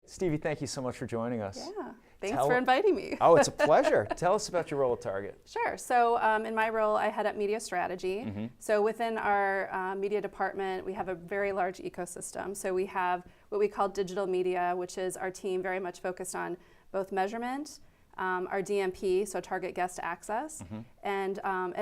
Stevie, thank you so much for joining us. Yeah, thanks for inviting me. Oh, it's a pleasure. Tell us about your role at Target. Sure. So in my role, I head up media strategy. So within our media department, we have a very large ecosystem. So we have what we call digital media, which is our team very much focused on both measurement, our DMP, so target guest access, and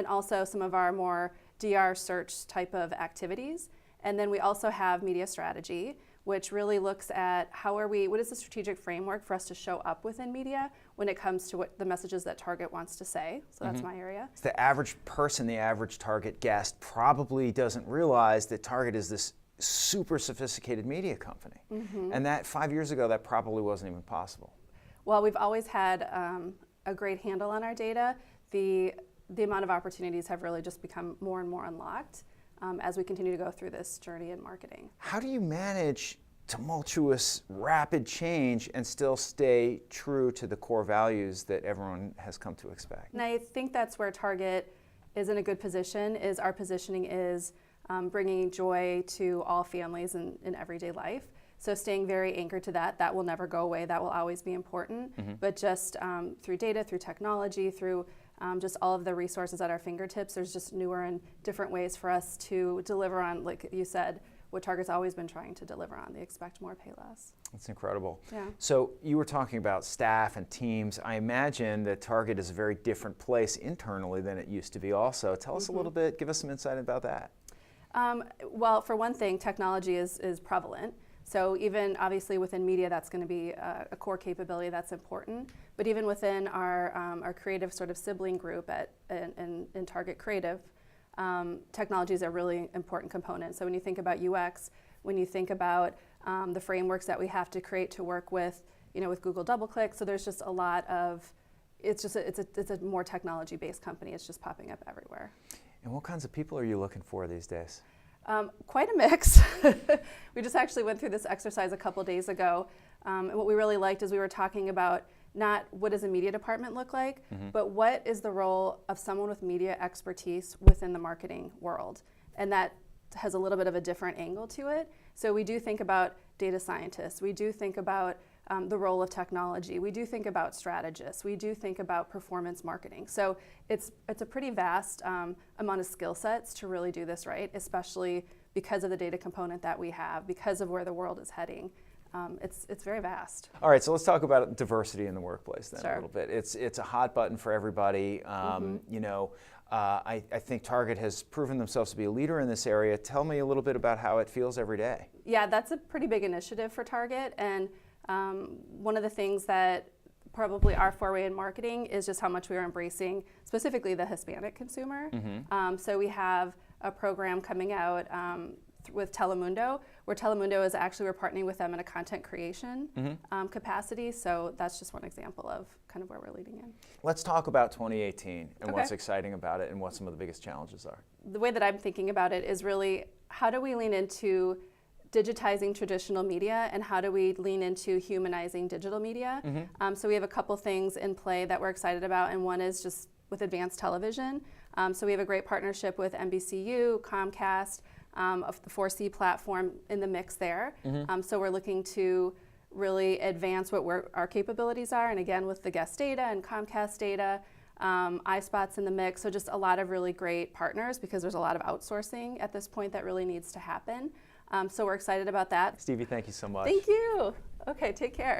also some of our more DR search type of activities. And then we also have media strategy, which really looks at what is the strategic framework for us to show up within media when it comes to what the messages that Target wants to say. So that's my area. The average person, the average Target guest, probably doesn't realize that Target is this super sophisticated media company. And that 5 years ago, that probably wasn't even possible. Well, we've always had a great handle on our data. The amount of opportunities have really just become more and more unlocked as we continue to go through this journey in marketing. How do you manage tumultuous, rapid change and still stay true to the core values that everyone has come to expect? And I think that's where Target is in a good position. Our positioning is bringing joy to all families in everyday life. So staying very anchored to that will never go away. That will always be important. But just through data, through technology, through just all of the resources at our fingertips, there's just newer and different ways for us to deliver on, like you said, what Target's always been trying to deliver on. They expect more, pay less. That's incredible. Yeah. So you were talking about staff and teams. I imagine that Target is a very different place internally than it used to be also. Tell us a little bit, give us some insight about that. Well, for one thing, technology is prevalent. So even obviously within media, that's going to be a core capability that's important. But even within our creative sort of sibling group in Target Creative, technology is a really important component. So when you think about UX, when you think about the frameworks that we have to create to work with, with Google DoubleClick, so there's just a lot of, it's a more technology-based company. It's just popping up everywhere. And what kinds of people are you looking for these days? Quite a mix. We just actually went through this exercise a couple days ago. And what we really liked is we were talking about not what does a media department look like, but what is the role of someone with media expertise within the marketing world. And that has a little bit of a different angle to it. So we do think about data scientists. We do think about the role of technology. We do think about strategists. We do think about performance marketing. So it's a pretty vast amount of skill sets to really do this right, especially because of the data component that we have, because of where the world is heading. It's very vast. All right, so let's talk about diversity in the workplace then Sure. a little bit. It's a hot button for everybody. I think Target has proven themselves to be a leader in this area. Tell me a little bit about how it feels every day. Yeah, that's a pretty big initiative for Target, and one of the things that probably our foray in marketing is just how much we are embracing specifically the Hispanic consumer. So we have a program coming out with Telemundo, where Telemundo is actually, we're partnering with them in a content creation capacity. So that's just one example of kind of where we're leading in. Let's talk about 2018 and Okay. what's exciting about it and what some of the biggest challenges are. The way that I'm thinking about it is really, how do we lean into digitizing traditional media, and how do we lean into humanizing digital media? So we have a couple things in play that we're excited about, and one is just with advanced television. So we have a great partnership with NBCU, Comcast, of the 4C platform in the mix there. So we're looking to really advance what our capabilities are, and again with the guest data and Comcast data, iSpot's in the mix, so just a lot of really great partners, because there's a lot of outsourcing at this point that really needs to happen. So we're excited about that. Stevie, thank you so much. Thank you. Okay, take care.